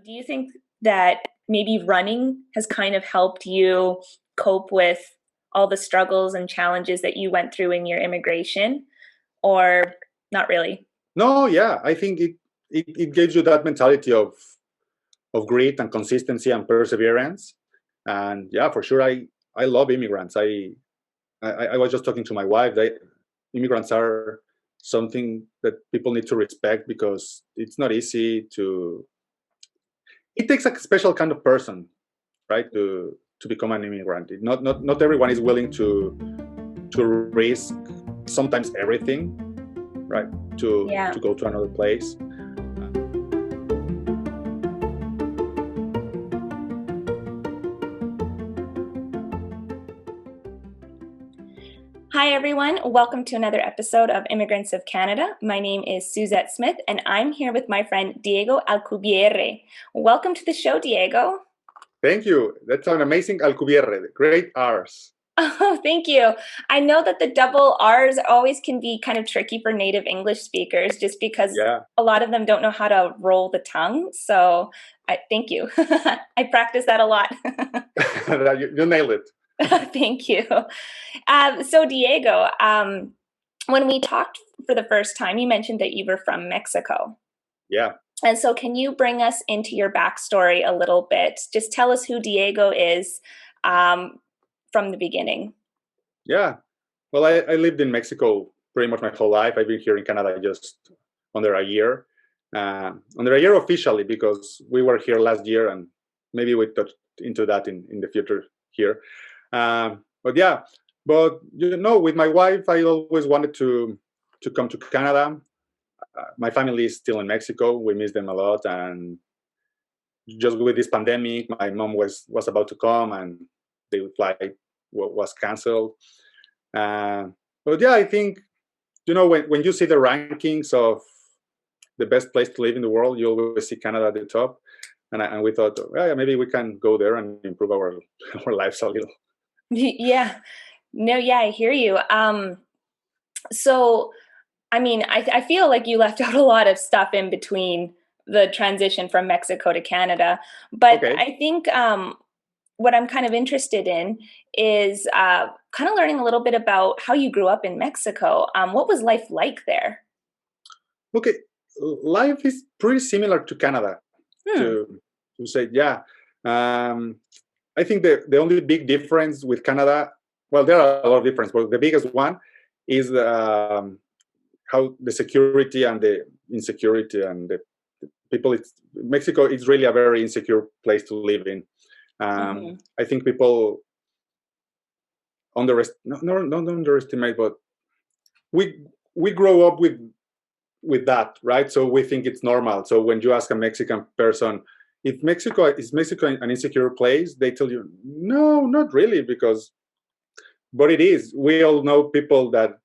do you think that maybe running has kind of helped you cope with all the struggles and challenges that you went through in your immigration, or not really? No, yeah, I think it gives you that mentality of grit and consistency and perseverance. And yeah, for sure, I love immigrants. I was just talking to my wife. Immigrants are something that people need to respect because it's not easy to. It takes a special kind of person, right, to become an immigrant. Not everyone is willing to risk sometimes everything, right, Yeah. to go to another place. Hi, everyone. Welcome to another episode of Immigrants of Canada. My name is Suzette Smith, and I'm here with my friend Diego Alcubierre. Welcome to the show, Diego. Thank you. That's an amazing Alcubierre. Great R's. Oh, thank you. I know that the double R's always can be kind of tricky for native English speakers just because a lot of them don't know how to roll the tongue. So thank you. I practice that a lot. You nailed it. Thank you. So Diego, when we talked for the first time, you mentioned that you were from Mexico. Yeah. And so can you bring us into your backstory a little bit? Just tell us who Diego is from the beginning. Yeah. Well, I lived in Mexico pretty much my whole life. I've been here in Canada just under a year. Under a year officially because we were here last year and maybe we touch into that in the future here. But with my wife, I always wanted to come to Canada. My family is still in Mexico. We miss them a lot, and just with this pandemic, my mom was about to come, and the flight was canceled. But yeah, I think when you see the rankings of the best place to live in the world, you always see Canada at the top, and we thought, well, yeah, maybe we can go there and improve our lives a little. Yeah. No, yeah, I hear you. So, I mean, I feel like you left out a lot of stuff in between the transition from Mexico to Canada. But Okay. I think what I'm kind of interested in is kind of learning a little bit about how you grew up in Mexico. What was life like there? Okay. Life is pretty similar to Canada, to say, yeah. I think the only big difference with Canada, well, there are a lot of differences, but the biggest one is how the security and the insecurity and the people. Mexico is really a very insecure place to live in. I think people not underestimate, but we grow up with that, right? So we think it's normal. So when you ask a Mexican person, is Mexico an insecure place? They tell you, no, not really, but it is. We all know people that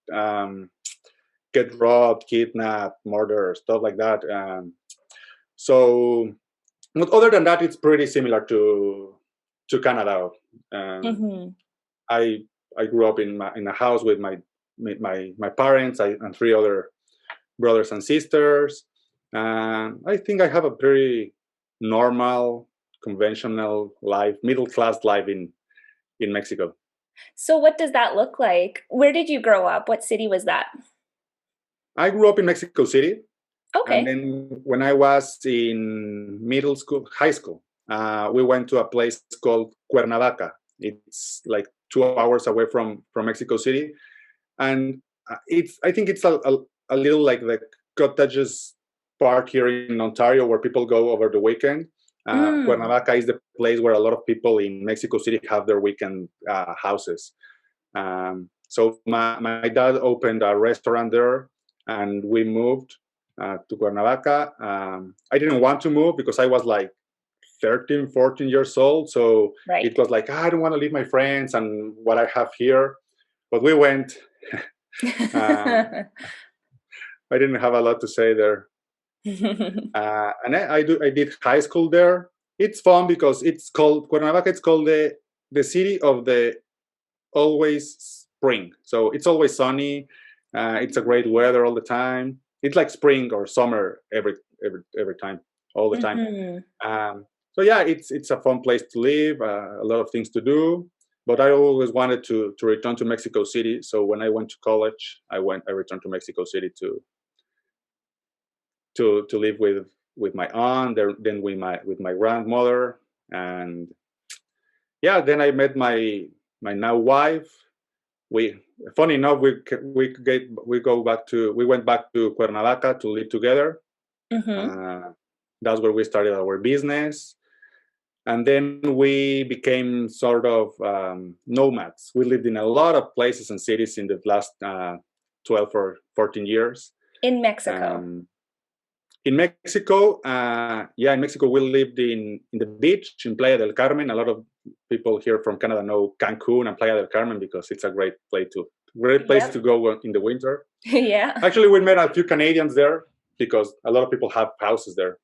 get robbed, kidnapped, murdered, stuff like that. But other than that, it's pretty similar to Canada. I grew up in a house with my parents and three other brothers and sisters. I think I have a pretty normal, conventional life, middle class life in Mexico. So what does that look like? Where did you grow up? What city was that? I grew up in Mexico City. Okay. And then when I was in high school, we went to a place called Cuernavaca. It's like 2 hours away from Mexico City. And I think it's a little like the cottages park here in Ontario where people go over the weekend. Cuernavaca is the place where a lot of people in Mexico City have their weekend houses. So my dad opened a restaurant there, and we moved to Cuernavaca. I didn't want to move because I was like 13, 14 years old. So It was like, I don't want to leave my friends and what I have here. But we went. I didn't have a lot to say there. And I did high school there. It's fun because it's called Cuernavaca. It's called the city of the always spring. So it's always sunny. It's a great weather all the time. It's like spring or summer every time. all the time. So yeah, it's a fun place to live, a lot of things to do. But I always wanted to return to Mexico City. So when I went to college, I returned to Mexico City to live with my aunt, then with my grandmother, and yeah, then I met my now wife. We funny enough, we went back to Cuernavaca to live together. That's where we started our business. And then we became sort of nomads. We lived in a lot of places and cities in the last 12 or 14 years. In Mexico? In Mexico, in Mexico, we lived in the beach in Playa del Carmen. A lot of people here from Canada know Cancun and Playa del Carmen because it's a great place to go in the winter. Yeah. Actually, we met a few Canadians there because a lot of people have houses there.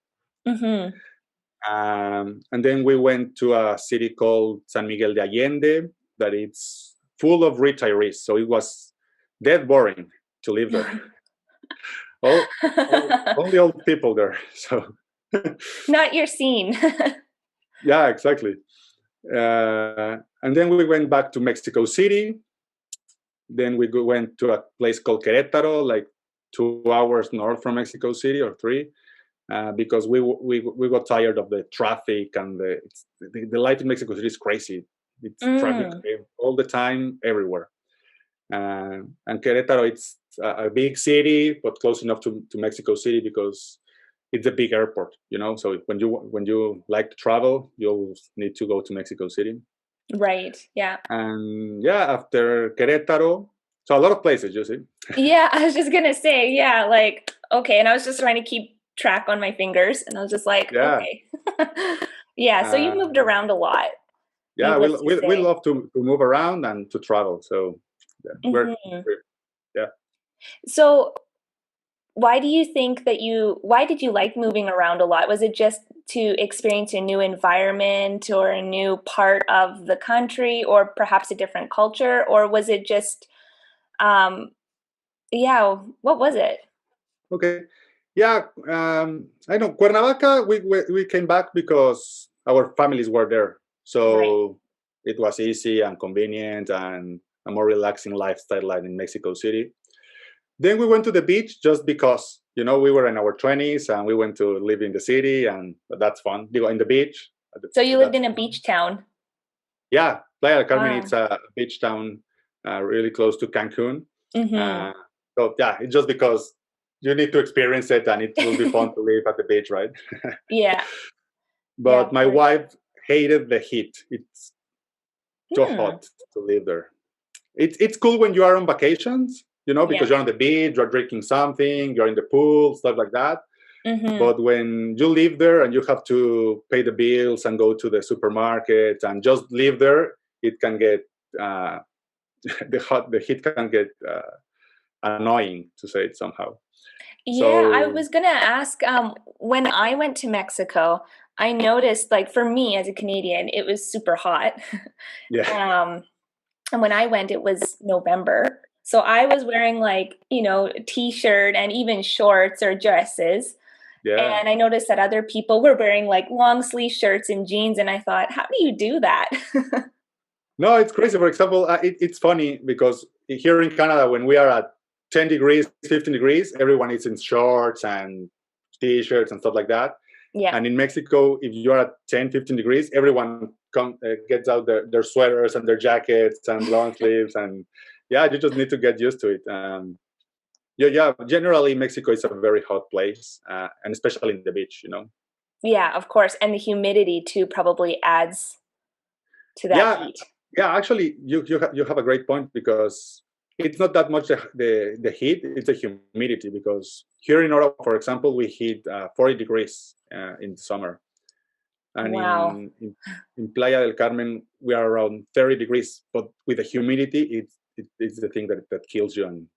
And then we went to a city called San Miguel de Allende that it's full of retirees. So it was dead boring to live there. Only old people there. So not your scene. Yeah, exactly. And then we went back to Mexico City. Then we went to a place called Querétaro, like 2 hours north from Mexico City or 3. Because we got tired of the traffic and the life in Mexico City is crazy. It's traffic all the time, everywhere. And Querétaro, it's a big city, but close enough to Mexico City because it's a big airport, So when you like to travel, you'll need to go to Mexico City. Right. Yeah. And yeah, after Querétaro, so a lot of places, you see. Yeah, I was just gonna say, yeah, like okay, and I was just trying to keep track on my fingers, and I was just like, okay. Yeah, so you've moved around a lot. Yeah, we love to move around and to travel. So yeah. So why did you like moving around a lot? Was it just to experience a new environment or a new part of the country or perhaps a different culture? Or was it just, what was it? Okay. Yeah, I know Cuernavaca. We came back because our families were there, so it was easy and convenient and a more relaxing lifestyle like in Mexico City. Then we went to the beach just because we were in our 20s and we went to live in the city, and that's fun. In the beach. So you lived in a beach town? Yeah, Playa del Carmen. It's a beach town, really close to Cancun. So yeah, it's just because you need to experience it and it will be fun to live at the beach, right? Yeah. But my wife hated the heat. It's too hot to live there. It's cool when you are on vacations, because you're on the beach, you're drinking something, you're in the pool, stuff like that. But when you live there and you have to pay the bills and go to the supermarket and just live there, it can get the heat can get annoying, to say it somehow. Yeah, I was gonna ask, when I went to Mexico, I noticed, like, for me as a Canadian, it was super hot. Yeah. And when I went, it was November. So I was wearing like, a t-shirt and even shorts or dresses. Yeah. And I noticed that other people were wearing like long sleeve shirts and jeans. And I thought, how do you do that? No, it's crazy. For example, it's funny because here in Canada, when we are at 10 degrees, 15 degrees, everyone is in shorts and t-shirts and stuff like that. Yeah. And in Mexico, if you're at 10, 15 degrees, everyone gets out their sweaters and their jackets and long sleeves. And yeah, you just need to get used to it. Yeah, generally, Mexico is a very hot place, and especially in the beach, Yeah, of course. And the humidity too probably adds to that heat. Yeah, actually, you have a great point because it's not that much the heat, it's the humidity. Because here in Ottawa, for example, we hit 40 degrees in the summer. And in Playa del Carmen, we are around 30 degrees. But with the humidity, it's the thing that kills you. And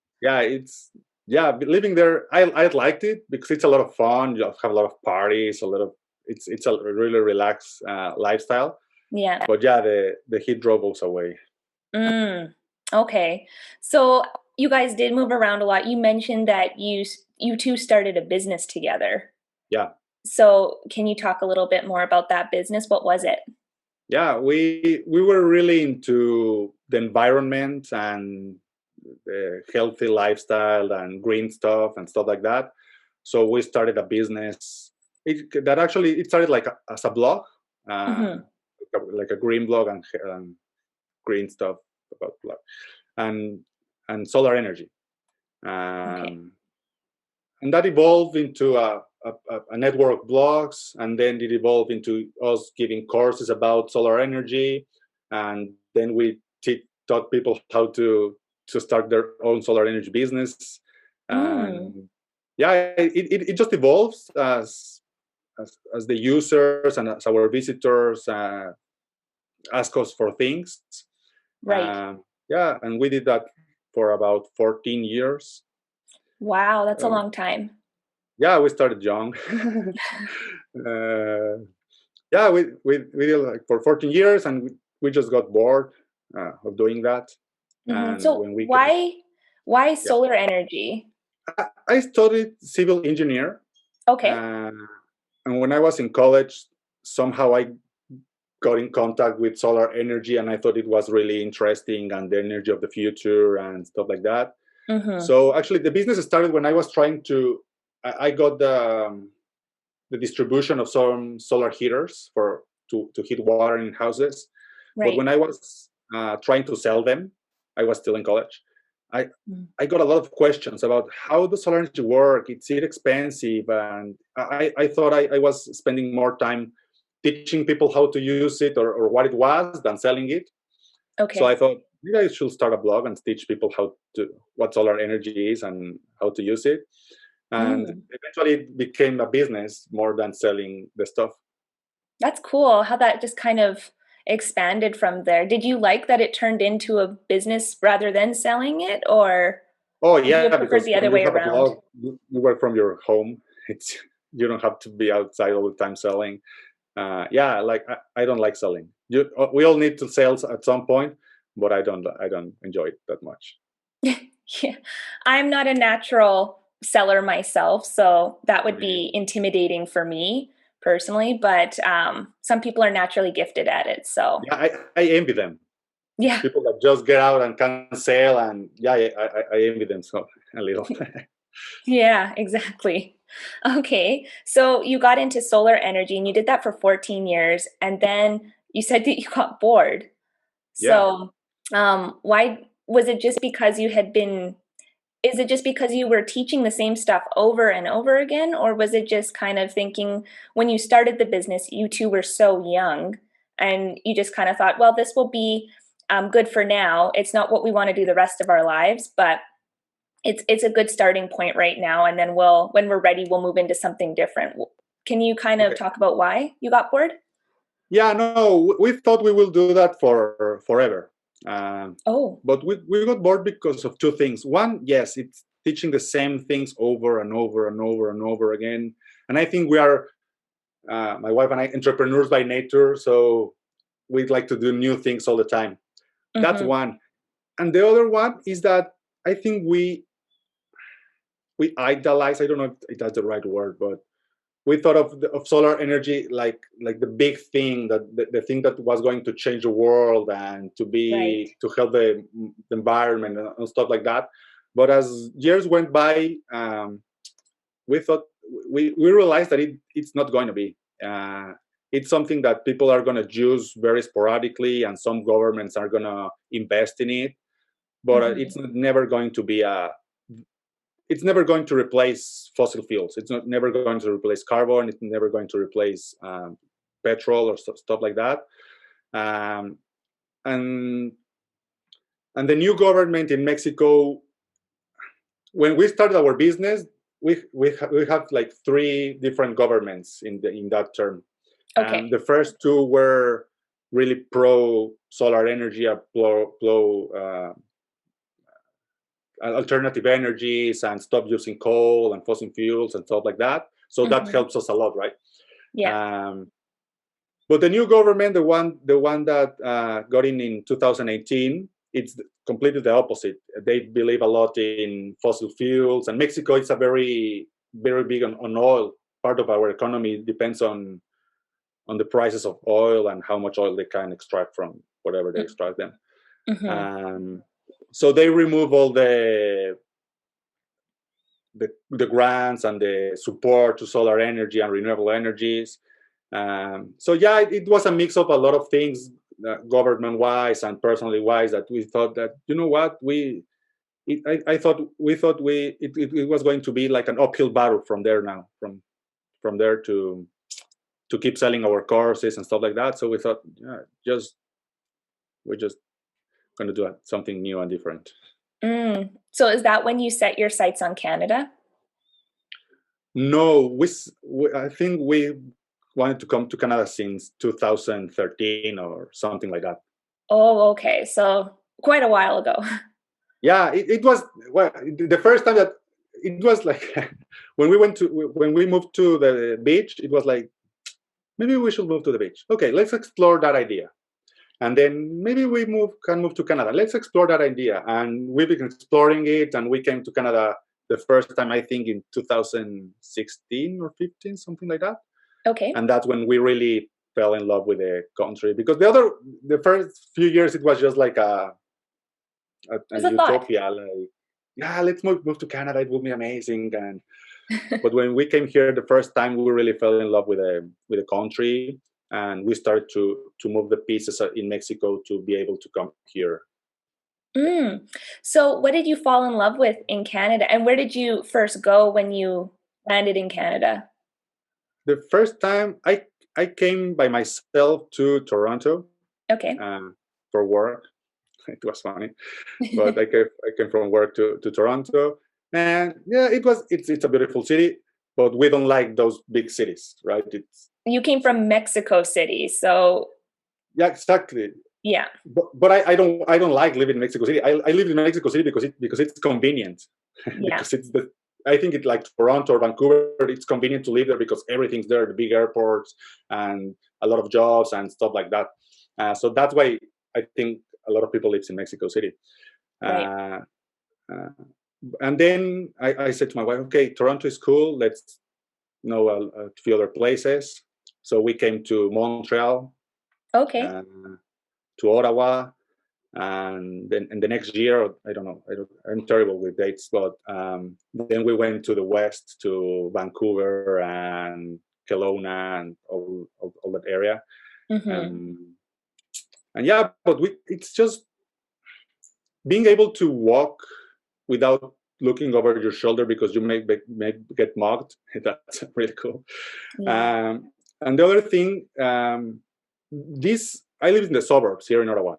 living there, I liked it because it's a lot of fun. You have a lot of parties, it's a really relaxed lifestyle. Yeah. But yeah, the heat drove us away. Okay. So you guys did move around a lot. You mentioned that you two started a business together. Yeah. So can you talk a little bit more about that business? What was it? Yeah, we were really into the environment and the healthy lifestyle and green stuff and stuff like that. So we started a business that actually it started like as a blog, uh, Mm-hmm. like a green blog and green stuff about blog and solar energy. Okay. Um, and that evolved into a network of blogs, and then it evolved into us giving courses about solar energy, and then we taught people how to start their own solar energy business. Mm, And yeah, it just evolves as the users and as our visitors ask us for things. right. Yeah, and we did that for about 14 years. Wow, that's a uh, long time. yeah, we started young. uh, yeah, we did like for 14 years, and we just got bored of doing that. Hmm. And So when we came, why yeah, solar energy? I studied civil engineer, Okay. uh, and when I was in college, somehow I got in contact with solar energy, and I thought it was really interesting and the energy of the future and stuff like that. Mm-hmm. So actually, the business started when I was trying to. I got the distribution of some solar heaters to heat water in houses. But Right. when I was trying to sell them, I was still in college. I Mm. I got a lot of questions about how does solar energy work. It's it expensive, and I thought I was spending more time teaching people how to use it or what it was than selling it. So I Okay. thought maybe I should start a blog and teach people how to what solar energy is and how to use it. And Mm. eventually it became a business more than selling the stuff. That's cool how that just kind of expanded from there. Did you like that it turned into a business rather than selling it, or Oh would you yeah, have preferred because the when other you way have a around? blog, you work from your home. It's you don't have to be outside all the time selling. Yeah, like I don't like selling. We all need to sell at some point, but I don't enjoy it that much. Yeah. I'm not a natural seller myself, so that would Really. be intimidating for me personally, but some people are naturally gifted at it. So, Yeah, I envy them. yeah. People that just get out and can sell, and yeah, I envy them so a little. Yeah, exactly. Okay. So you got into solar energy and you did that for 14 years and then you said that you got bored. Yeah. So, why was it just because you had been is it just because you were teaching the same stuff over and over again, or was it just kind of thinking when you started the business, you two were so young and you just kind of thought, well, this will be good for now. It's not what we want to do the rest of our lives, but it's a good starting point right now, and then we'll when we're ready, we'll move into something different. Can you kind of Okay. talk about why you got bored? Yeah, no, we thought we will do that for forever. Um, Oh, but we got bored because of two things. One, yes, it's teaching the same things over and over and over and over again. And I think we are, my wife and I, entrepreneurs by nature. So we'd like to do new things all the time. That's mm-hmm. one. And the other one is that I think we idolize, I don't know if that's the right word, but we thought of solar energy like the big thing that the thing that was going to change the world and Right. to help the environment and stuff like that. But as years went by, we thought we realized that it's not going to be. It's something that people are going to use very sporadically, and some governments are going to invest in it. But Mm-hmm. it's never going to be a it's never going to replace fossil fuels. It's not never going to replace carbon. It's never going to replace petrol or stuff like that. Um, and and the new government in Mexico, when we started our business, we have like three different governments in that term, Okay. and the first two were really pro solar energy, pro alternative energies and stop using coal and fossil fuels and stuff like that. So that Mm-hmm. helps us a lot, right? Yeah. Um, but the new government, the one that got in 2018, it's completely the opposite. They believe a lot in fossil fuels, and Mexico is a very big on oil. part of our economy depends on the prices of oil and how much oil they can extract from whatever they extract them. So they remove all the grants and the support to solar energy and renewable energies. So yeah, it was a mix of a lot of things, government-wise and personally-wise, that we thought that, you know what, I thought it was going to be like an uphill battle from there now, from there to keep selling our courses and stuff like that. So we thought, yeah, we're just going to do something new and different. So is that when you set your sights on Canada? No, I think we wanted to come to Canada since 2013 or something like that. Oh, okay. So quite a while ago. Yeah, it was, well, the first time that it was like when we moved to the beach, it was like, maybe we should move to the beach. Okay, let's explore that idea. And then maybe we can move to Canada. Let's explore that idea. And we've been exploring it, and we came to Canada the first time, I think, in 2016 or 15, something like that. Okay. And that's when we really fell in love with the country, because the first few years, it was just like a utopia. Like, yeah, let's move to Canada. It will be amazing. And but when we came here the first time, we really fell in love with the country, and we started to move the pieces in Mexico to be able to come here. So what did you fall in love with in Canada, and where did you first go when you landed in Canada? The first time I came by myself to Toronto. Okay. For work. It was funny, but I came from work to Toronto, and yeah, it's a beautiful city, but we don't like those big cities, right? You came from Mexico City, so yeah, exactly. Yeah. But I don't like living in Mexico City. I live in Mexico City because it's convenient. Yeah. Because I think it's like Toronto or Vancouver. It's convenient to live there because everything's there, the big airports and a lot of jobs and stuff like that. So that's why I think a lot of people live in Mexico City. Right. And then I said to my wife, okay, Toronto is cool. Let's know a few other places. So we came to Montreal. Okay. To Ottawa. And then in the next year, I don't know, I'm terrible with dates, but then we went to the west, to Vancouver and Kelowna and all that area. And yeah, but it's just being able to walk without looking over your shoulder because you may get mugged. That's really cool. Yeah. And the other thing, I live in the suburbs here in Ottawa.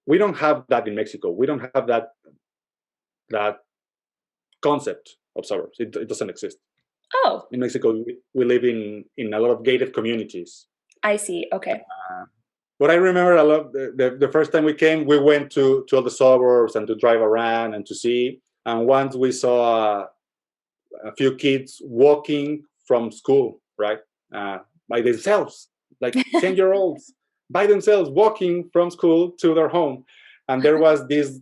We don't have that in Mexico. We don't have that concept of suburbs. It doesn't exist. Oh. In Mexico, we live in a lot of gated communities. I see. Okay. But I remember a lot. The first time we came, we went to all the suburbs and to drive around and to see. And once we saw a few kids walking from school, right, by themselves, like 10-year-olds. By themselves, walking from school to their home. And there was this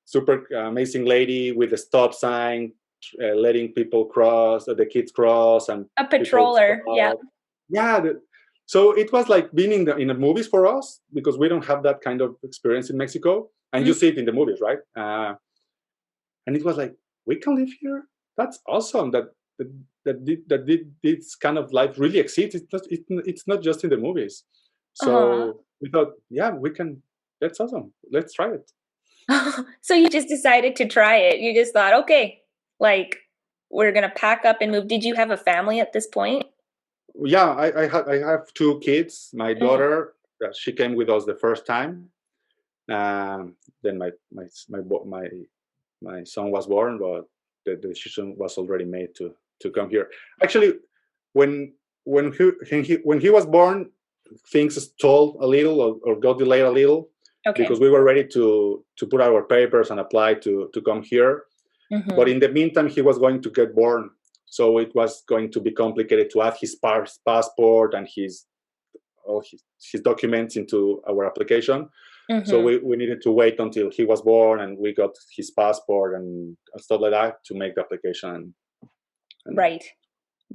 super amazing lady with a stop sign, letting people cross, the kids cross. And a patroller, yeah. Yeah, so it was like being in the movies for us, because we don't have that kind of experience in Mexico. And you see it in the movies, right? And it was like, we can live here? That's awesome, that this kind of life really exists. It's not just in the movies. So we thought, yeah, we can. That's awesome. Let's try it. So you just decided to try it. You just thought, okay, like, we're gonna pack up and move. Did you have a family at this point? Yeah, I have two kids. My daughter, she came with us the first time. Then my son was born, but the decision was already made to come here. Actually, when he was born, things stalled a little or got delayed a little, because we were ready to put our papers and apply to come here. But in the meantime, he was going to get born, so it was going to be complicated to add his passport and all his documents into our application. So we needed to wait until he was born and we got his passport and stuff like that to make the application Right.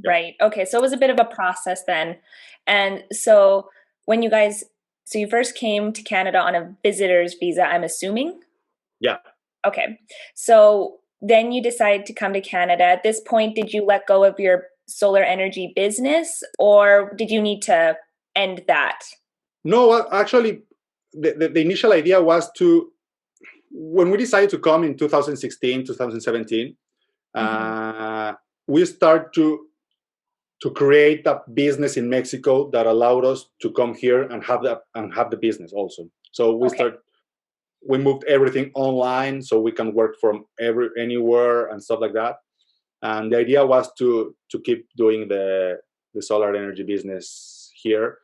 Right. Okay. So it was a bit of a process then. And so when you first came to Canada on a visitor's visa, I'm assuming? Yeah. Okay. So then you decided to come to Canada. At this point, did you let go of your solar energy business or did you need to end that? No, actually, the initial idea was when we decided to come in 2016, 2017, we start to create a business in Mexico that allowed us to come here and have the business also. So we moved everything online so we can work from anywhere and stuff like that. And the idea was to keep doing the solar energy business here.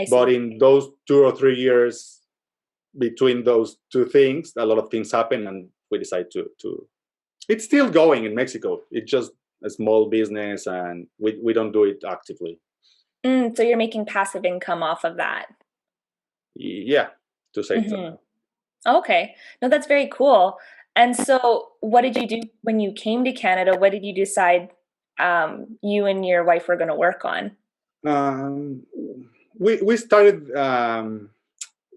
But in those 2 or 3 years between those two things, a lot of things happen, and we decide to. It's still going in Mexico. It's just a small business, and we don't do it actively. So you're making passive income off of that? Yeah, to say so. Okay. No, that's very cool. And so what did you do when you came to Canada? What did you decide you and your wife were going to work on? We started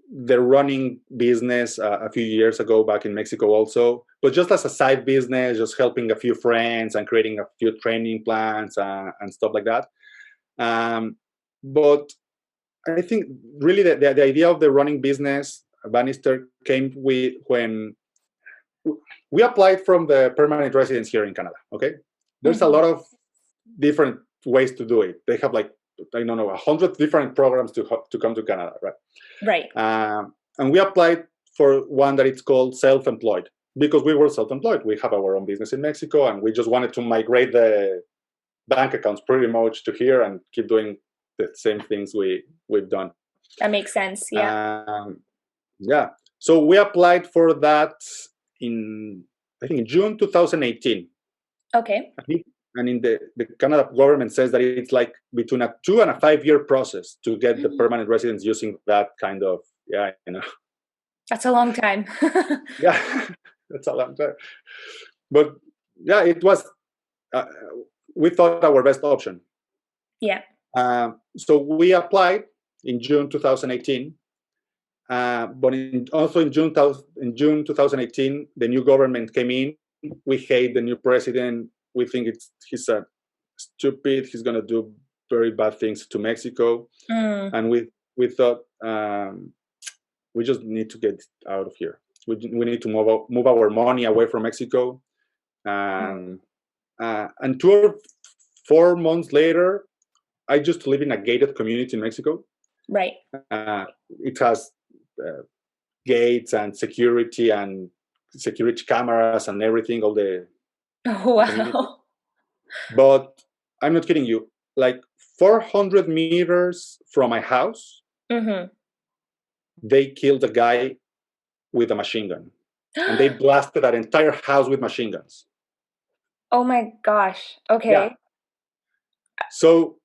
the running business a few years ago back in Mexico also, but just as a side business, just helping a few friends and creating a few training plans and stuff like that. But I think really the idea of the running business, Bannister, came when we applied from the permanent residence here in Canada. Okay, there's a lot of different ways to do it. They have like, I don't know, 100 different programs to come to Canada, right? Right. And we applied for one that it's called self-employed because we were self-employed. We have our own business in Mexico, and we just wanted to migrate the bank accounts pretty much to here and keep doing the same things we've done. That makes sense. Yeah. Yeah. So we applied for that I think in June 2018. Okay. And in the Canada government says that it's like between a 2 and a 5 year process to get the permanent residence using that kind of, That's a long time. Yeah, that's a long time. But yeah, it was, we thought our best option. Yeah. So we applied in June 2018. But also in June 2018, the new government came in. We hate the new president. We think he's stupid. He's going to do very bad things to Mexico. And we thought we just need to get out of here. We need to move our money away from Mexico. And 2 or 4 months later, I just live in a gated community in Mexico. Right. It has gates and security cameras and everything, all the community. But I'm not kidding you, like 400 meters from my house, they killed a guy with a machine gun. And they blasted that entire house with machine guns. Oh my gosh. Okay. Yeah. So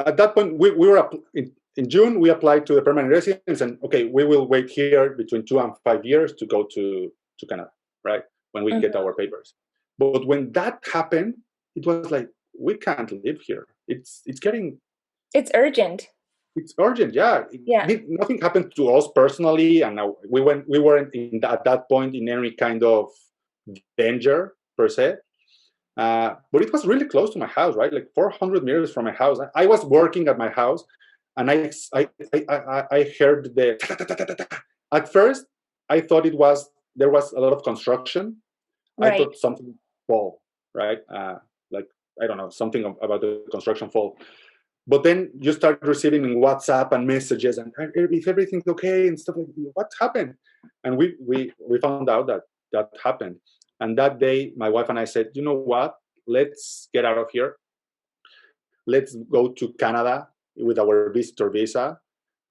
at that point, we were in June, we applied to the permanent residence, and okay, we will wait here between 2 and 5 years to go to Canada, right? When we get our papers. But when that happened, it was like, we can't live here. It's urgent. It's urgent, yeah. Nothing happened to us personally, and we weren't at that point in any kind of danger per se. But it was really close to my house, right? Like 400 meters from my house. I was working at my house, and I heard the. At first, I thought there was a lot of construction. Right. I thought something fall, right? Like, I don't know, something about the construction fall. But then you start receiving in WhatsApp and messages, and if everything's okay and stuff like that, what happened? And we found out that happened. And that day, my wife and I said, you know what? Let's get out of here. Let's go to Canada with our visitor visa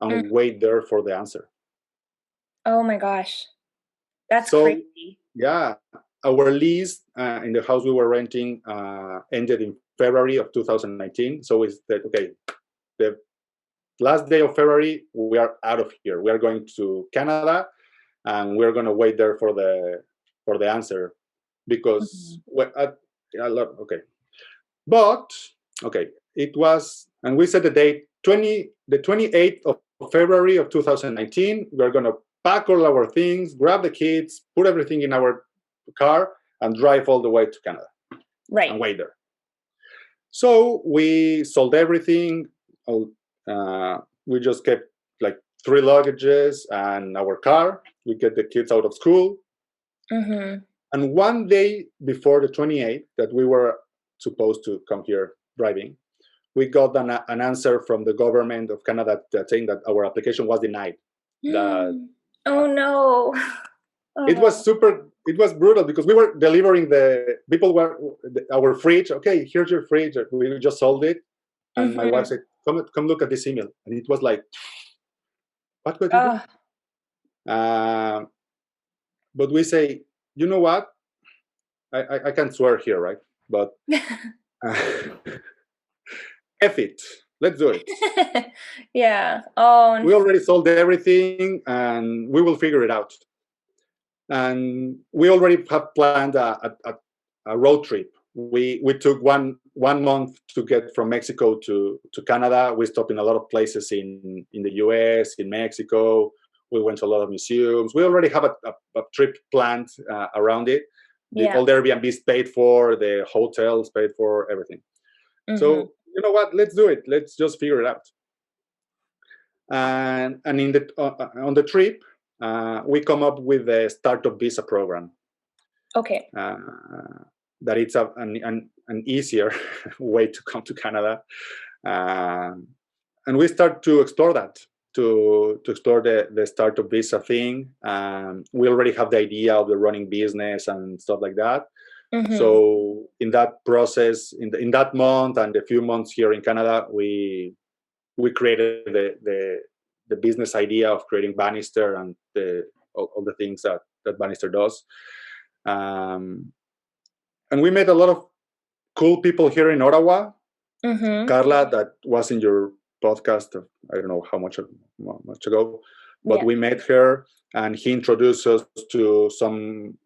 and wait there for the answer. Oh my gosh. That's crazy. Yeah. Our lease in the house we were renting ended in February of 2019. So we said, okay, the last day of February, we are out of here. We are going to Canada, and we're going to wait there for the answer. Because okay, But okay, it was, and we set the date the 28th of February of 2019. We're gonna pack all our things, grab the kids, put everything in our car, and drive all the way to Canada. Right. And wait there. So we sold everything. We just kept like 3 luggages and our car. We get the kids out of school. Mm-hmm. And one day before the 28th that we were supposed to come here driving, we got an answer from the government of Canada saying that our application was denied. Oh no. Oh. It was brutal because we were delivering our fridge. Okay, here's your fridge. We just sold it. And my wife said, come look at this email. And it was like, what could you do? But we say, you know what? I can't swear here, right? But F it. Let's do it. Yeah. Oh. We already sold everything and we will figure it out. And we already have planned a road trip. We took one month to get from Mexico to Canada. We stopped in a lot of places in the US, in Mexico. We went to a lot of museums. We already have a trip planned around it. All the Airbnbs paid for, the hotels paid for, everything. So you know what? Let's do it. Let's just figure it out. And on the trip, we come up with the startup visa program. Okay. That it's an easier way to come to Canada, and we start to explore that, to explore the startup visa thing. We already have the idea of the running business and stuff like that. So in that process, in that month and a few months here in Canada, we created the business idea of creating Bannister and all the things that Bannister does. And we met a lot of cool people here in Ottawa. Carla, that was in your podcast, I don't know how much ago, but we met her and he introduced us to some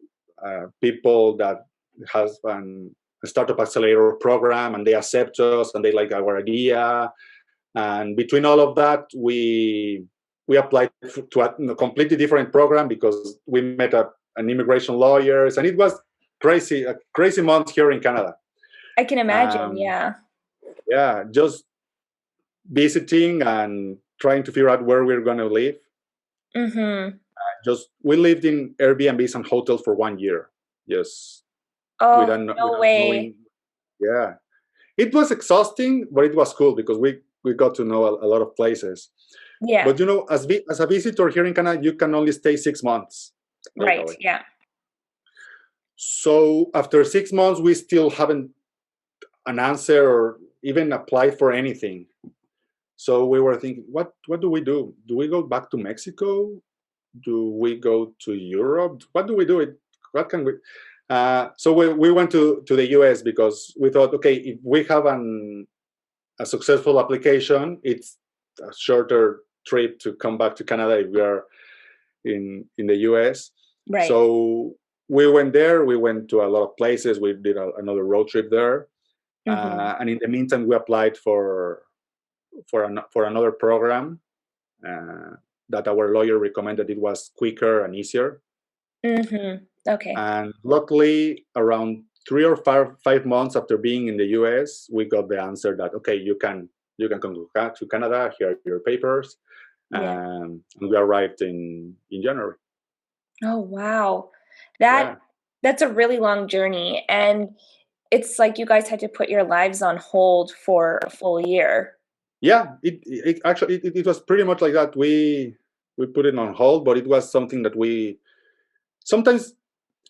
people that has a startup accelerator program, and they accept us and they like our idea. And between all of that, we applied to a completely different program because we met an immigration lawyers, and it was a crazy month here in Canada. I can imagine. Yeah, just visiting and trying to figure out where we're going to live. We lived in Airbnbs and hotels for 1 year. Yes. Oh, no way. Yeah, it was exhausting, but it was cool because we got to know a lot of places. Yeah. But as a visitor here in Canada, you can only stay 6 months. Right. Yeah. So after 6 months, we still haven't an answer or even applied for anything. So we were thinking, what do we do? Do we go back to Mexico? Do we go to Europe? What do we do? What can we? So we went to the US because we thought, okay, if we have a successful application, it's a shorter trip to come back to Canada if we are in the US. Right. So we went there. We went to a lot of places. We did another road trip there. And in the meantime, we applied for another program that our lawyer recommended. It was quicker and easier. Okay. And luckily, around 3 or 5 months after being in the US, we got the answer that, okay, you can come to Canada. Here are your papers. And we arrived in January. Oh, wow. That's a really long journey. And it's like you guys had to put your lives on hold for a full year. Yeah, it actually was pretty much like that. We put it on hold, but it was something that we sometimes,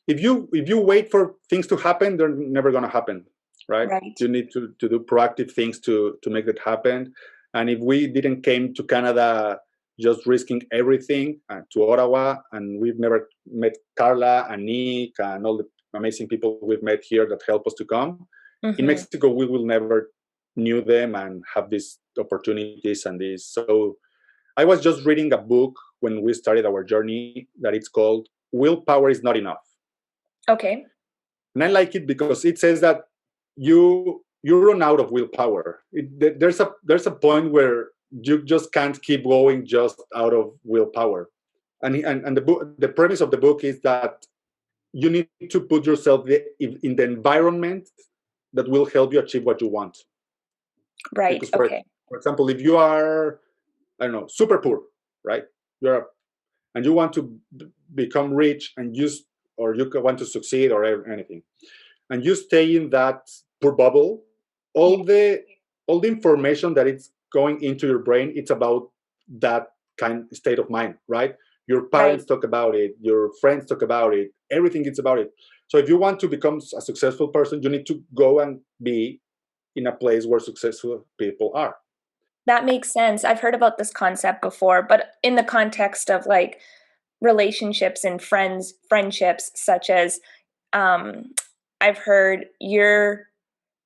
if you wait for things to happen, they're never going to happen, right? You need to do proactive things to make that happen. And if we didn't came to Canada just risking everything to Ottawa, and we've never met Carla and Nick and all the amazing people we've met here that help us to come. In Mexico, we will never knew them and have these opportunities and this. So I was just reading a book when we started our journey that it's called Willpower is Not Enough. Okay. And I like it because it says that you you run out of willpower. There's a point where you just can't keep going just out of willpower. And the premise of the book is that you need to put yourself in the environment that will help you achieve what you want. Right. Because Okay. for example, if you are, I don't know, super poor, right? And you want to become rich, or you want to succeed or anything, and you stay in that poor bubble, all the information that it's going into your brain, it's about that kind of state of mind, right? Your parents talk about it, your friends talk about it, everything is about it. So if you want to become a successful person, you need to go and be in a place where successful people are. That makes sense. I've heard about this concept before, but in the context of like relationships and friendships, such as I've heard you're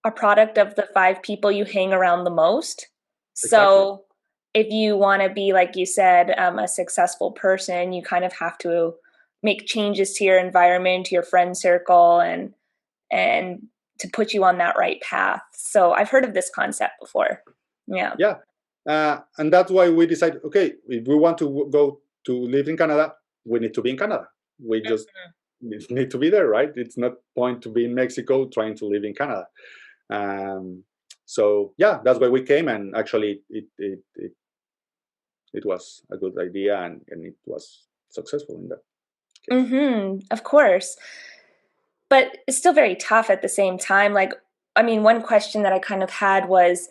a product of the 5 people you hang around the most. So if you want to be, like you said, a successful person, you kind of have to make changes to your environment, to your friend circle, and to put you on that right path. So I've heard of this concept before. Yeah. Yeah. And that's why we decided, okay, if we want to go to live in Canada, we need to be in Canada. We just need to be there, right? It's not point to be in Mexico trying to live in Canada. So yeah, that's why we came, and actually it was a good idea, and it was successful in that case. Of course. But it's still very tough at the same time. Like, I mean, one question that I kind of had was,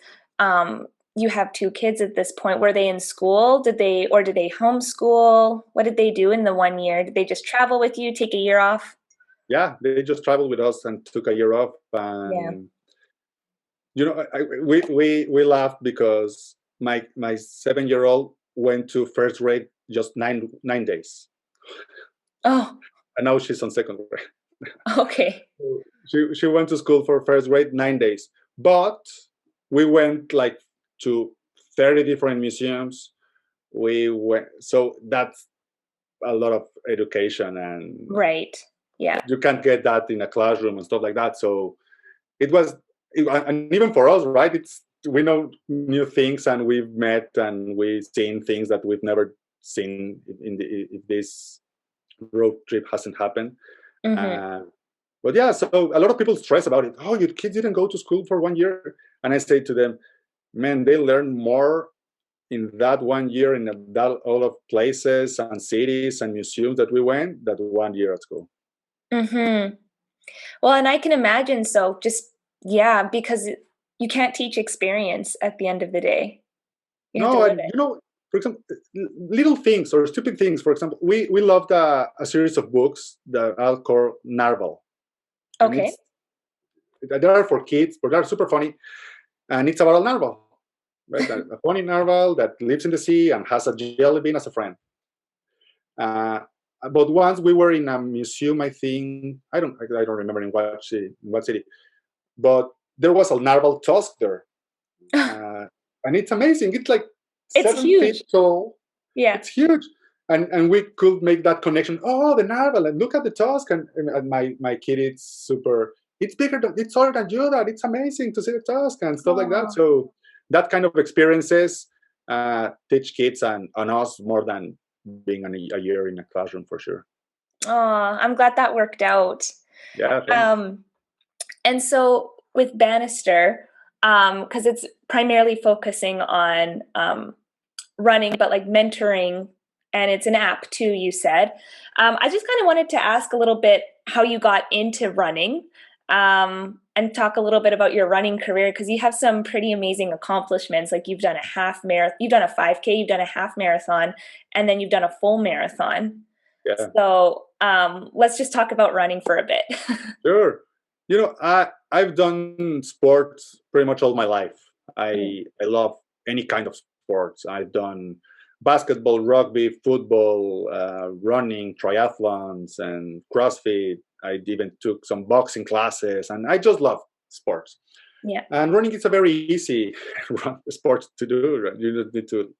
you have 2 kids at this point. Were they in school? Did they homeschool? What did they do in the 1 year? Did they just travel with you, take a year off? Yeah, they just traveled with us and took a year off. And you know, we laughed because my 7-year-old went to first grade just 9 days. Oh. And now she's on second grade. Okay. She went to school for first grade 9 days, but we went like to 30 different museums. So that's a lot of education, and right. Yeah. You can't get that in a classroom and stuff like that. So and even for us, right? We know new things, and we've met and we've seen things that we've never seen if this road trip hasn't happened. But yeah, so a lot of people stress about it. Oh, your kids didn't go to school for 1 year, and I say to them, man, they learn more in that 1 year in that all of places and cities and museums that we went that 1 year at school. Well, and I can imagine. So just, because you can't teach experience at the end of the day. You have to live it. For example, little things or stupid things. For example, we loved a series of books, the Alcor Narvel. Okay. They are for kids, but they're super funny. And it's about a narwhal, right? A funny narwhal that lives in the sea and has a jelly bean as a friend. But once we were in a museum, I think I don't remember in what city, but there was a narwhal tusk there, and it's amazing. It's like it's 7 huge. feet tall. Yeah, it's huge, and we could make that connection. Oh, the narwhal, and look at the tusk, and my kid is super. It's bigger. It's taller than you. That it's amazing to see the tusk and stuff like that. So that kind of experiences teach kids and us more than being a year in a classroom, for sure. Oh, I'm glad that worked out. Yeah. Thanks. And so with Bannister, because it's primarily focusing on running, but like mentoring, and it's an app too, you said. I just kind of wanted to ask a little bit how you got into running, and talk a little bit about your running career, because you have some pretty amazing accomplishments. Like you've done a half marathon, you've done a 5K, you've done a half marathon, and then you've done a full marathon. Yeah. So let's just talk about running for a bit. Sure. I've done sports pretty much all my life. I love any kind of sports. I've done basketball, rugby, football, running, triathlons, and CrossFit. I even took some boxing classes, and I just love sports. Yeah. And running is a very easy sport to do. You just need to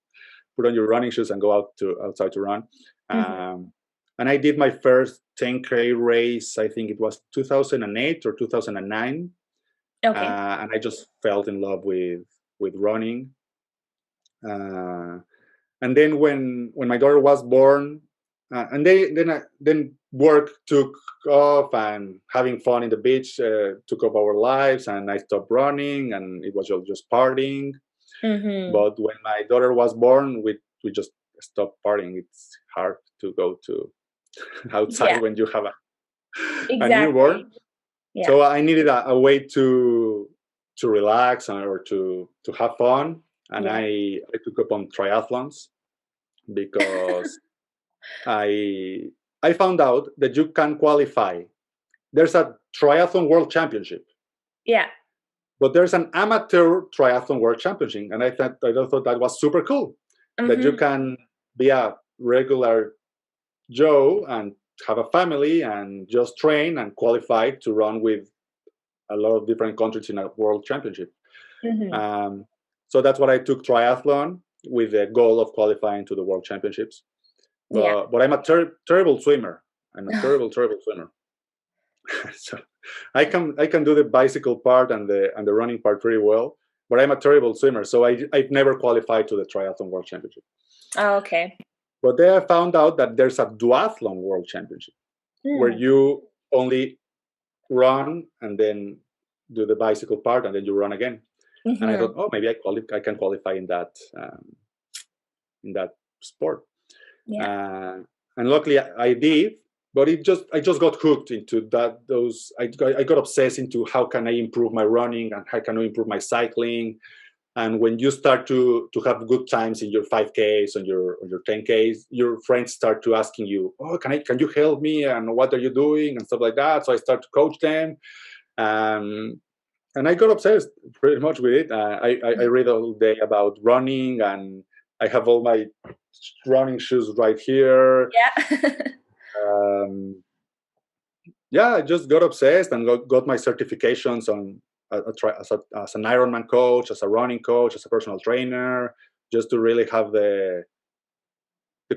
put on your running shoes and go outside to run. And I did my first 10K race, I think it was 2008 or 2009. Okay. And I just fell in love with running. And then when my daughter was born, and then work took off, and having fun in the beach took up our lives, and I stopped running, and it was just partying. But when my daughter was born, we just stopped partying. It's hard to go to outside when you have a newborn. Yeah. So I needed a way to relax or to have fun, and I took up on triathlons because I found out that you can qualify. There's a triathlon world championship. Yeah. But there's an amateur triathlon world championship, and I thought that was super cool. That you can be a regular Joe and have a family and just train and qualify to run with a lot of different countries in a world championship. So that's what I took triathlon with the goal of qualifying to the world championships. But I'm a terrible swimmer. I'm a terrible swimmer. So I can do the bicycle part and the running part pretty well, but I'm a terrible swimmer. So I've never qualified to the triathlon world championship. Oh, okay. But then I found out that there's a duathlon world championship where you only run and then do the bicycle part and then you run again. And I thought, oh, maybe I can qualify in that sport. And luckily I did, but I just got hooked into that. I got obsessed into how can I improve my running and how can I improve my cycling. And when you start to have good times in your 5Ks and your 10Ks, your friends start to asking you, oh, can you help me? And what are you doing? And stuff like that. So I start to coach them. And I got obsessed pretty much with it. I read all day about running, and I have all my running shoes right here. Yeah. I just got obsessed and got my certifications on as an Ironman coach, as a running coach, as a personal trainer, just to really have the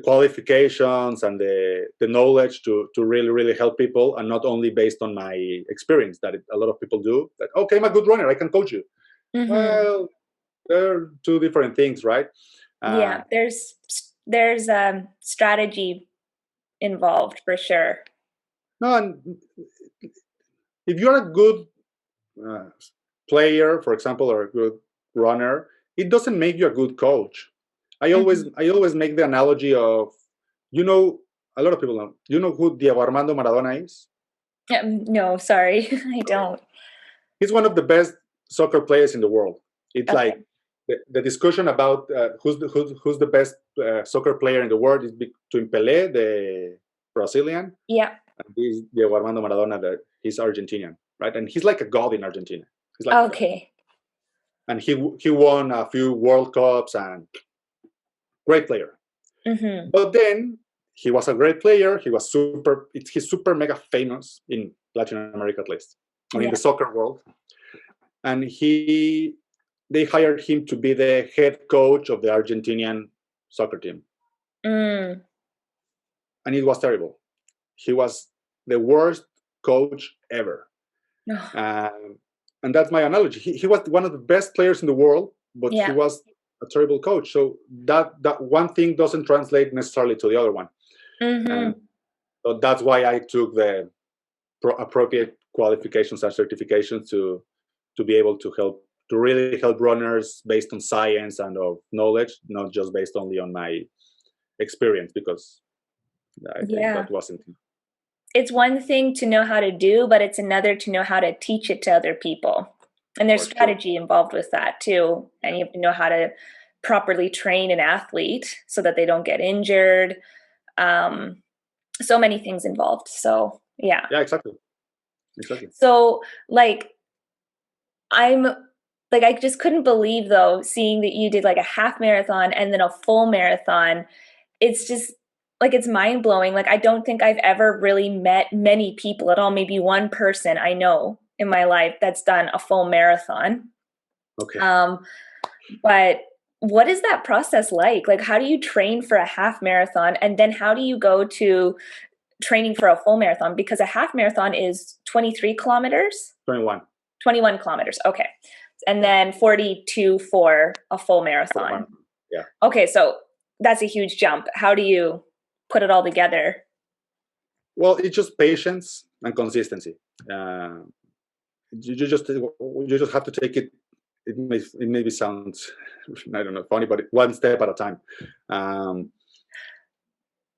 qualifications and the knowledge to really help people, and not only based on my experience that a lot of people do. That, okay, I'm a good runner, I can coach you. Well, they're two different things, right? There's strategy involved for sure. No, and if you're a good player, for example, or a good runner, it doesn't make you a good coach. I always make the analogy of, a lot of people know. You know who Diego Armando Maradona is? No, sorry, I don't. He's one of the best soccer players in the world. It's like the discussion about who's the best soccer player in the world is between Pelé, the Brazilian, and he's Diego Armando Maradona, he's Argentinian, right? And he's like a god in Argentina. He's like and he won a few World Cups and great player. But then he was a great player. He's super mega famous in Latin America, at least, or in the soccer world. And they hired him to be the head coach of the Argentinian soccer team. And it was terrible. He was the worst coach ever. And that's my analogy. He was one of the best players in the world, but he was a terrible coach. So that one thing doesn't translate necessarily to the other one. And so that's why I took the appropriate qualifications and certifications to be able to really help runners based on science and of knowledge, not just based only on my experience, because I think that wasn't. It's one thing to know how to do, but it's another to know how to teach it to other people. And there's strategy involved with that too. And you have to know how to properly train an athlete so that they don't get injured. So many things involved. So yeah. Yeah, exactly. So I just couldn't believe though, seeing that you did like a half marathon and then a full marathon. It's just it's mind blowing. I don't think I've ever really met many people at all. Maybe one person I know in my life that's done a full marathon. Okay. But what is that process like? How do you train for a half marathon? And then how do you go to training for a full marathon? Because a half marathon is 23 kilometers. 21. 21 kilometers. Okay. And then 42 for a full marathon. Yeah. Okay. So that's a huge jump. How do you put it all together? Well, it's just patience and consistency. You just have to take it. It maybe sounds, I don't know, funny, but one step at a time.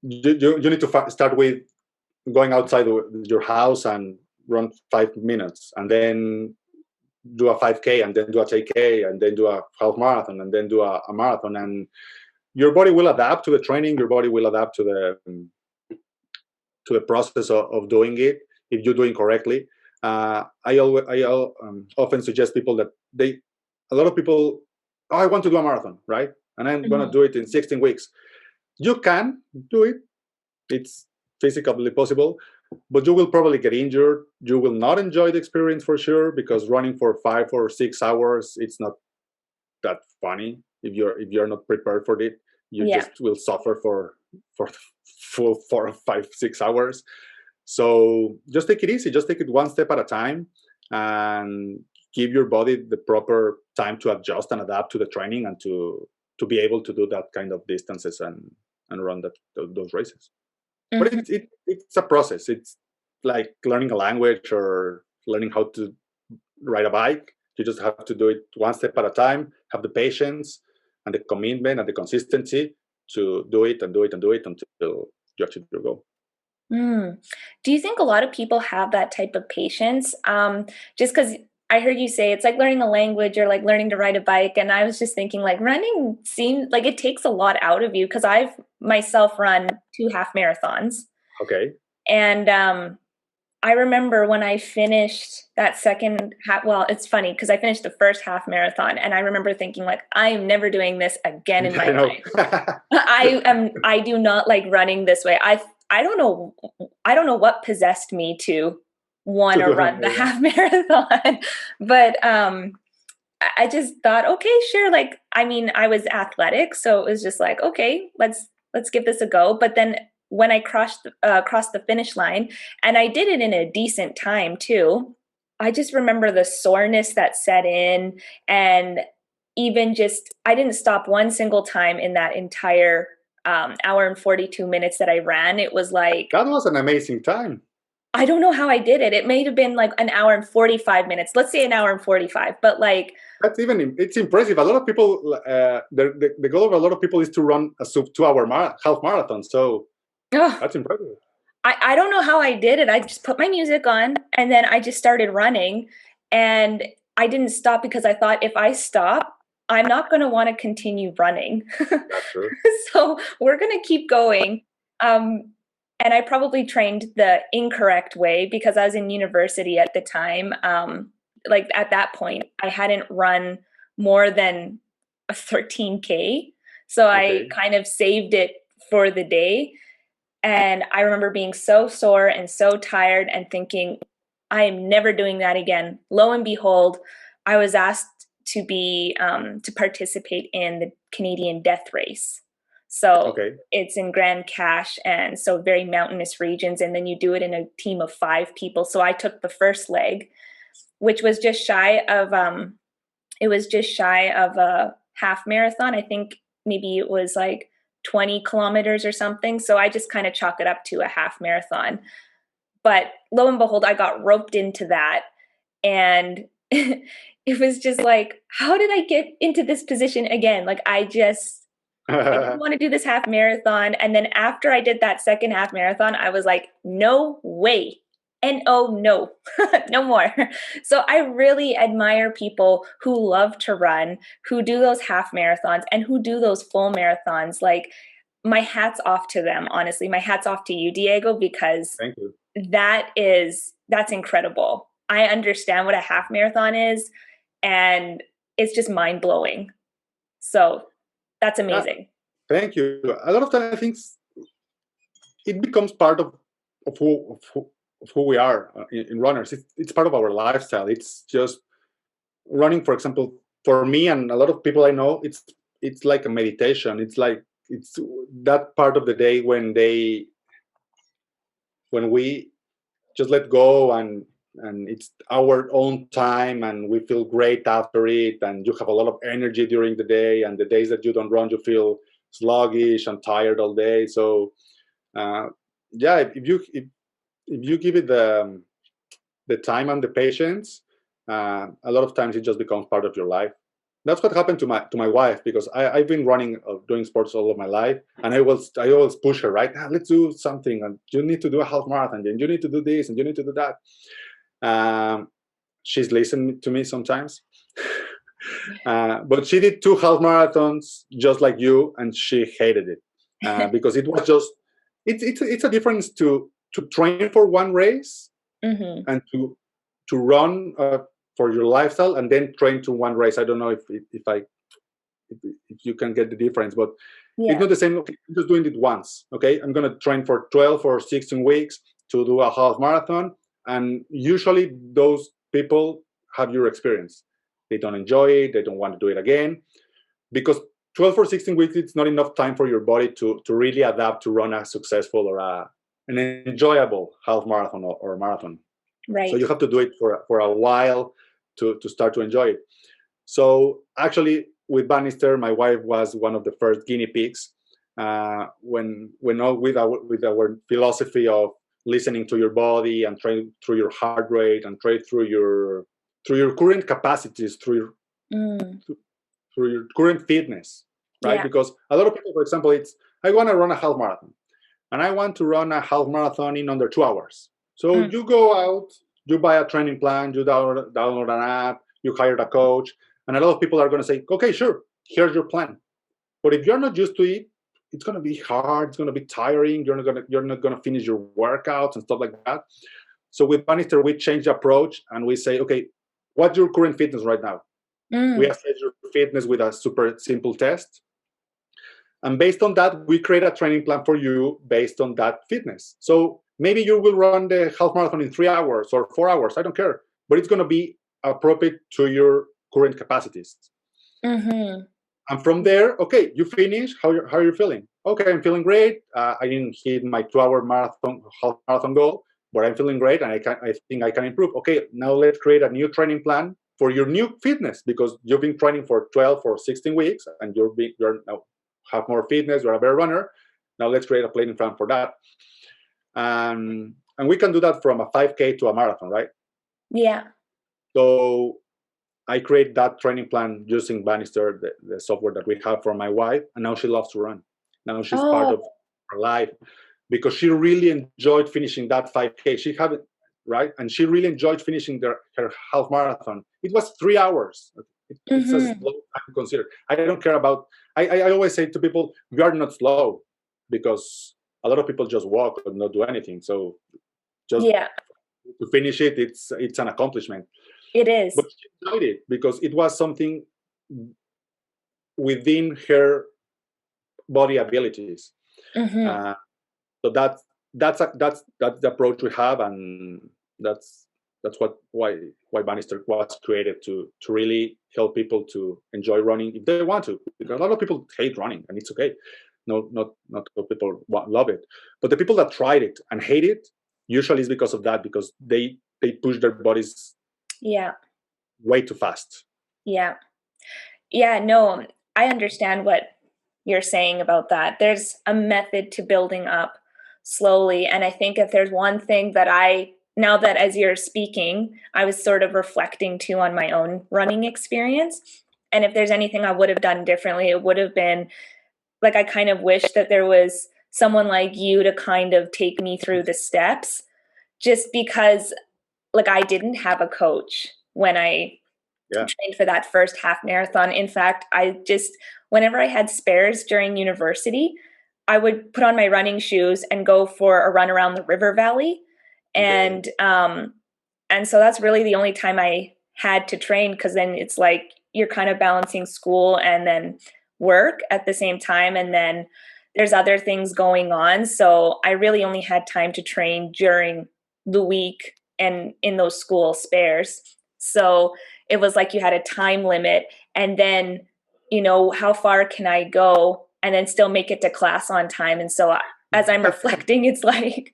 You need to start with going outside your house and run 5 minutes, and then do a 5K, and then do a 10K, and then do a half marathon, and then do a marathon. And your body will adapt to the training. Your body will adapt to the process of doing it if you're doing correctly. I often suggest people that a lot of people, oh, I want to do a marathon, right? And I'm going to do it in 16 weeks. You can do it. It's physically possible, but you will probably get injured. You will not enjoy the experience for sure, because running for 5 or 6 hours, it's not that funny if you're not prepared for it. You just will suffer for full 4, 5, 6 hours. So just take it easy. Just take it one step at a time, and give your body the proper time to adjust and adapt to the training, and to be able to do that kind of distances and run those races. But it's a process. It's like learning a language or learning how to ride a bike. You just have to do it one step at a time, have the patience and the commitment and the consistency to do it and do it and do it until you achieve your goal. Do you think a lot of people have that type of patience? Just because I heard you say it's like learning a language or like learning to ride a bike. And I was just thinking, like, running seems like it takes a lot out of you, because I've myself run 2 half marathons. Okay. And I remember when I finished that second half, well, it's funny because I finished the first half marathon, and I remember thinking, like, I am never doing this again in my life. I do not like running this way. I don't know what possessed me to want to run the half marathon, but I just thought, okay, sure. Like, I mean, I was athletic, so it was just like, okay, let's give this a go. But then when I crossed the finish line, and I did it in a decent time too, I just remember the soreness that set in, and even just, I didn't stop one single time in that entire hour and 42 minutes that I ran. It was like, that was an amazing time. I don't know how I did it. It may have been like an hour and 45 minutes. Let's say an hour and 45, but like, it's impressive. A lot of people, the goal of a lot of people is to run a sub 2 hour half marathon. So that's impressive. I don't know how I did it. I just put my music on, and then I just started running, and I didn't stop because I thought, if I stop, I'm not going to want to continue running. That's true. So we're going to keep going. And I probably trained the incorrect way, because I was in university at the time. Like at that point, I hadn't run more than a 13K. So I kind of saved it for the day. And I remember being so sore and so tired and thinking, I am never doing that again. Lo and behold, I was asked to participate in the Canadian Death Race. So it's in Grand Cache, and so very mountainous regions. And then you do it in a team of 5 people. So I took the first leg, which was just shy of a half marathon. I think maybe it was like 20 kilometers or something. So I just kind of chalk it up to a half marathon. But lo and behold, I got roped into that. And it was just like, how did I get into this position again? Like, I didn't want to do this half marathon. And then after I did that second half marathon, I was like, no way. And oh no, no more. So I really admire people who love to run, who do those half marathons and who do those full marathons. Like, my hat's off to them, honestly. My hat's off to you, Diego, because thank you. That's incredible. I understand what a half marathon is, and it's just mind blowing. So that's amazing. Thank you. A lot of times I think it becomes part of who we are in runners. It's part of our lifestyle. It's just running, for example, for me and a lot of people I know, it's like a meditation. It's that part of the day when we just let go and it's our own time, and we feel great after it, and you have a lot of energy during the day, and the days that you don't run, you feel sluggish and tired all day. So if you give it the time and the patience, a lot of times it just becomes part of your life. That's what happened to my wife, because I've been running, doing sports all of my life, and I always push her, right? Let's do something, and you need to do a half marathon, and you need to do this, and you need to do that. She's listened to me sometimes, but she did 2 half marathons just like you, and she hated it because it was just it's a difference to train for one race and to run for your lifestyle and then train to one race. I don't know if you can get the difference, but it's not the same. Okay, I'm just doing it once. Okay, I'm gonna train for 12 or 16 weeks to do a half marathon, and usually those people have your experience. They don't enjoy it. They don't want to do it again, because 12 or 16 weeks, it's not enough time for your body to really adapt to run a successful or an enjoyable half marathon or marathon. Right. So you have to do it for a while to start to enjoy it. So actually, with Bannister, my wife was one of the first guinea pigs. When with our philosophy of listening to your body and train through your heart rate and train through your current capacities, through your current fitness, right? Yeah. Because a lot of people, for example, I want to run a half marathon, and I want to run a half marathon in under 2 hours. So you go out, you buy a training plan, you download an app, you hire a coach, and a lot of people are going to say, okay, sure, here's your plan. But if you're not used to it, it's going to be hard, it's going to be tiring, you're not going to finish your workouts and stuff like that. So with Bannister, we change the approach and we say, okay, what's your current fitness right now? We assess your fitness with a super simple test. And based on that, we create a training plan for you based on that fitness. So maybe you will run the half marathon in 3 hours or 4 hours, I don't care. But it's going to be appropriate to your current capacities. And from there, okay, you finish, how are you feeling? Okay, I'm feeling great. I didn't hit my 2-hour half marathon goal, but I'm feeling great, and I think I can improve. Okay, now let's create a new training plan for your new fitness, because you've been training for 12 or 16 weeks, and you're now have more fitness, you're a better runner. Now let's create a training plan for that. And we can do that from a 5K to a marathon, right? Yeah. So I create that training plan using Bannister, the software that we have for my wife, and now she loves to run. Now she's part of her life, because she really enjoyed finishing that 5K. She had it, right? And she really enjoyed finishing her half marathon. It was 3 hours. It's a slow time to consider. I don't care about, I always say to people, we are not slow, because a lot of people just walk and not do anything. So just to finish it, it's an accomplishment. It is. But she enjoyed it because it was something within her body abilities. So that's the approach we have, and that's why Bannister was created, to really help people to enjoy running if they want to. Because a lot of people hate running, and it's okay. Not all people love it, but the people that tried it and hate it usually is because of that, because they push their bodies way too fast. No, I understand what you're saying about that. There's a method to building up slowly, and I think if there's one thing that now that as you're speaking, I was sort of reflecting too on my own running experience, and if there's anything I would have done differently, it would have been like, I kind of wish that there was someone like you to kind of take me through the steps, just because like I didn't have a coach when I trained for that first half marathon. In fact, whenever I had spares during university, I would put on my running shoes and go for a run around the river valley. And so that's really the only time I had to train, because then it's like you're kind of balancing school and then work at the same time, and then there's other things going on. So I really only had time to train during the week and in those school spares. So it was like you had a time limit, and then, how far can I go and then still make it to class on time? And so as I'm reflecting, it's like,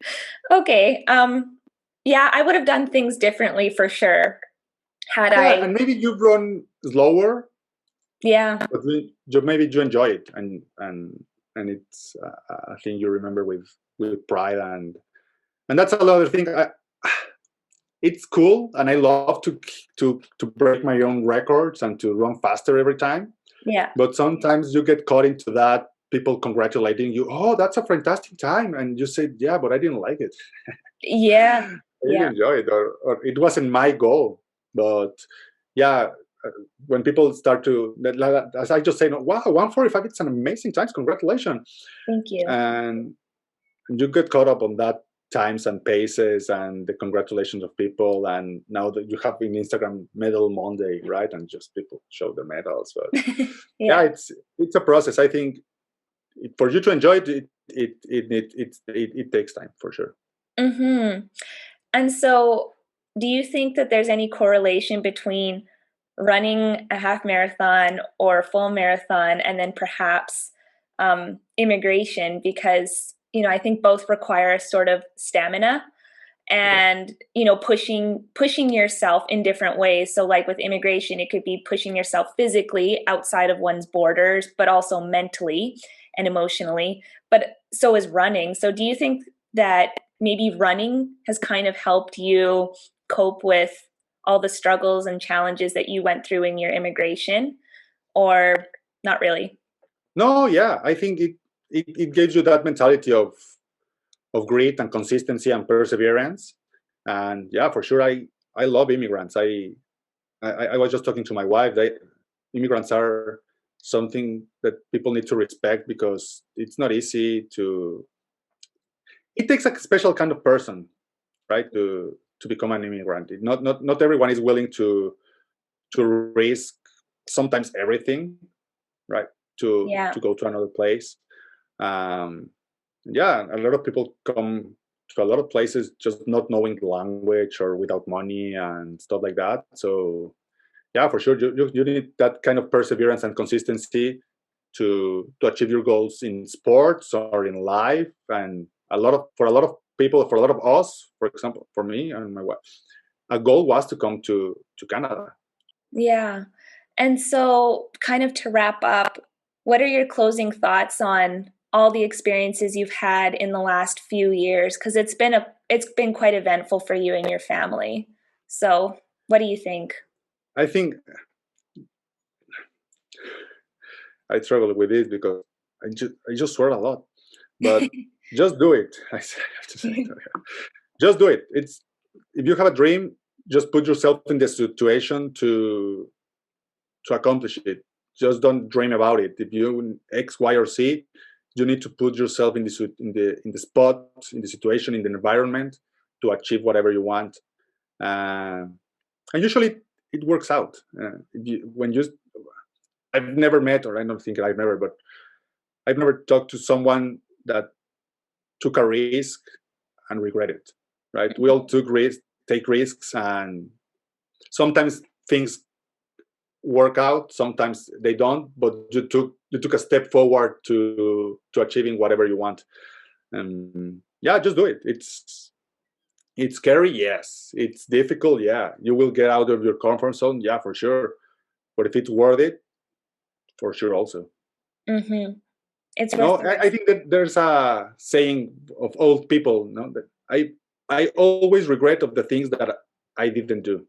okay, Yeah, I would have done things differently for sure had Yeah, I. and maybe you run slower, Yeah. but maybe you enjoy it, and it's a thing you remember with pride, and that's another thing. It's cool, and I love to break my own records and to run faster every time. Yeah. But sometimes you get caught into that. People congratulating you. Oh, that's a fantastic time, and you say, "Yeah, but I didn't like it. Yeah. I Yeah. didn't enjoy it, or it wasn't my goal." But yeah, when people start to, as I just say, no, wow, 1:45, it's an amazing time. Congratulations, Thank you. and you get caught up on that times and paces and the congratulations of people, and now that you have in Instagram Medal Monday, right, and just people show the medals. But yeah, Yeah. it's a process. I think for you to enjoy it, it takes time for sure. Mm-hmm. And so, do you think that there's any correlation between running a half marathon or a full marathon and then perhaps immigration? Because, I think both require a sort of stamina Yeah, and, pushing yourself in different ways. So like with immigration, it could be pushing yourself physically outside of one's borders, but also mentally and emotionally. But so is running. So do you think that maybe running has kind of helped you cope with all the struggles and challenges that you went through in your immigration, or not really? no, yeah, I think it gives you that mentality of grit and consistency and perseverance. And yeah, for sure, I love immigrants. I was just talking to my wife. Immigrants are something that people need to respect because it's not easy to. It takes a special kind of person, right, to become an immigrant. Not everyone is willing to risk sometimes everything, right, Yeah. to go to another place. Um, yeah, a lot of people come to a lot of places just not knowing the language or without money and stuff like that. So yeah, for sure, you need that kind of perseverance and consistency to achieve your goals in sports or in life. And for a lot of people, for a lot of us, for example, for me and my wife, a goal was to come to Canada. Yeah. And so, kind of to wrap up, what are your closing thoughts on all the experiences you've had in the last few years? Because it's been quite eventful for you and your family. So, what do you think? I think I struggle with this because I just swear a lot, but just do it. Have to say, just do it. It's If you have a dream, just put yourself in the situation to accomplish it. Just don't dream about it. If you X, Y, or Z, you need to put yourself in the spot, in the situation, in the environment to achieve whatever you want. Uh, and usually it works out. I've never met, or I don't think I've never, but I've never talked to someone that took a risk and regret it. Right? We all take risks, and sometimes things work out, sometimes they don't, but you took a step forward to achieving whatever you want. And yeah, just do it. It's scary, yes. It's difficult, yeah. You will get out of your comfort zone, yeah, for sure. But if it's worth it, for sure also. Mm-hmm. It's worth No, the I risk. think that there's a saying of old people, no, that I always regret of the things that I didn't do.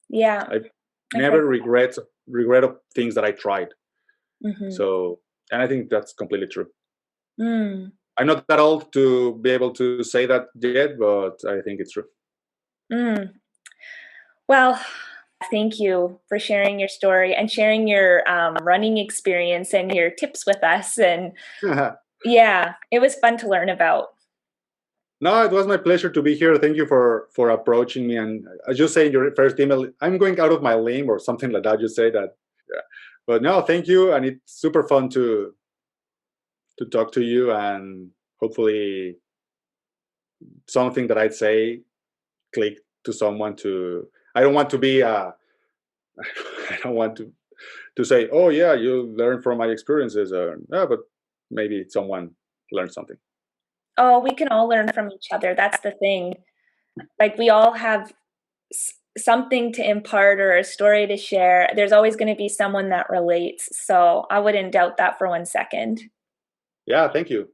Yeah, I I've heard never regret of things that I tried. that. Mm-hmm. So, and I think that's completely true. Mm. I'm not that old to be able to say that yet, but I think it's true. Mm. Well, thank you for sharing your story and sharing your running experience and your tips with us. And yeah, it was fun to learn about. No, it was my pleasure to be here. Thank you for approaching me. And as you say in your first email, I'm going out of my limb or something like that. You say that, yeah. But no, thank you, and it's super fun to talk to you, and hopefully something that I'd say click to someone. I don't want to be I don't want to say, oh yeah, you learn from my experiences, yeah, but maybe someone learned something. Oh, we can all learn from each other. That's the thing. like we all have something to impart or a story to share. There's always going to be someone that relates. So I wouldn't doubt that for 1 second. Yeah, thank you.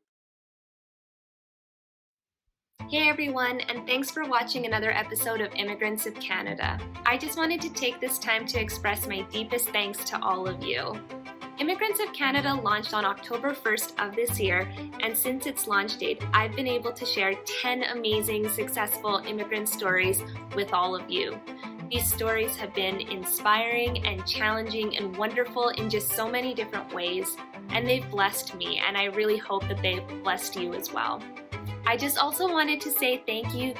Hey everyone, and thanks for watching another episode of Immigrants of Canada. I just wanted to take this time to express my deepest thanks to all of you. Immigrants of Canada launched on October 1st of this year, and since its launch date, I've been able to share 10 amazing, successful immigrant stories with all of you. These stories have been inspiring and challenging and wonderful in just so many different ways, and they've blessed me, and I really hope that they've blessed you as well. I just also wanted to say thank you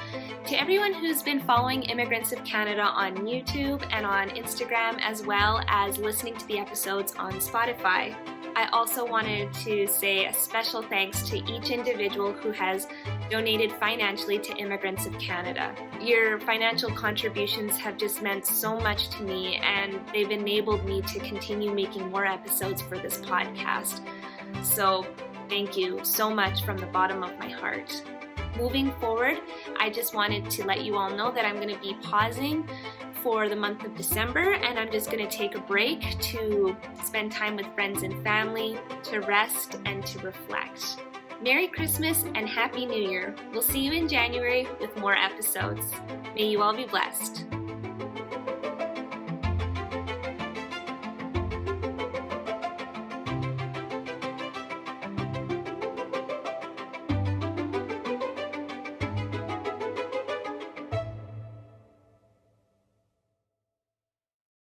to everyone who's been following Immigrants of Canada on YouTube and on Instagram, as well as listening to the episodes on Spotify. I also wanted to say a special thanks to each individual who has donated financially to Immigrants of Canada. Your financial contributions have just meant so much to me, and they've enabled me to continue making more episodes for this podcast. So thank you so much from the bottom of my heart. Moving forward, I just wanted to let you all know that I'm going to be pausing for the month of December, and I'm just going to take a break to spend time with friends and family, to rest and to reflect. Merry Christmas and Happy New Year. We'll see you in January with more episodes. May you all be blessed.